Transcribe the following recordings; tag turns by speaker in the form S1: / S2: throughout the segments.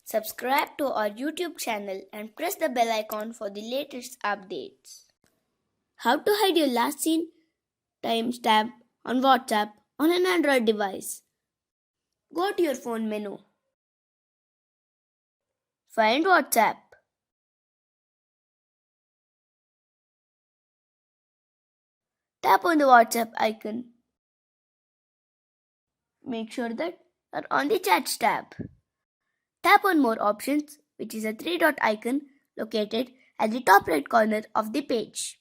S1: Subscribe to our YouTube channel and press the bell icon for the latest updates. How to hide your last seen timestamp on WhatsApp on an Android device. Go to your phone menu. Find WhatsApp. Tap on the WhatsApp icon. Make sure that you are on the Chats tab. Tap on More Options, which is a three-dot icon located at the top right corner of the page.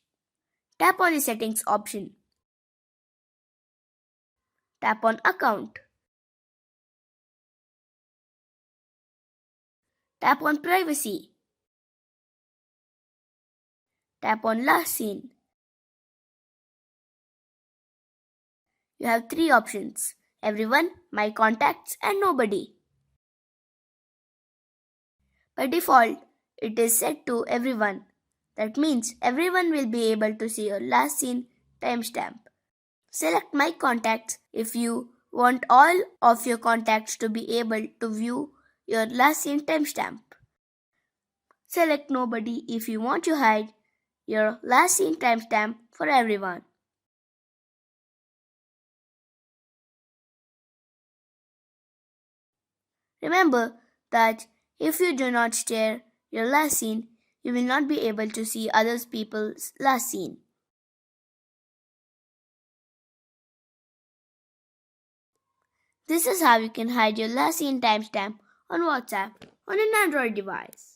S1: Tap on the Settings option. Tap on Account. Tap on Privacy. Tap on Last Seen. You have three options: Everyone, My Contacts, and Nobody. By default, it is set to Everyone. That means everyone will be able to see your last seen timestamp. Select My Contacts if you want all of your contacts to be able to view your last seen timestamp. Select Nobody if you want to hide your last seen timestamp for everyone. Remember that if you do not share your last seen, you will not be able to see other people's last seen. This is how you can hide your last seen timestamp on WhatsApp on an Android device.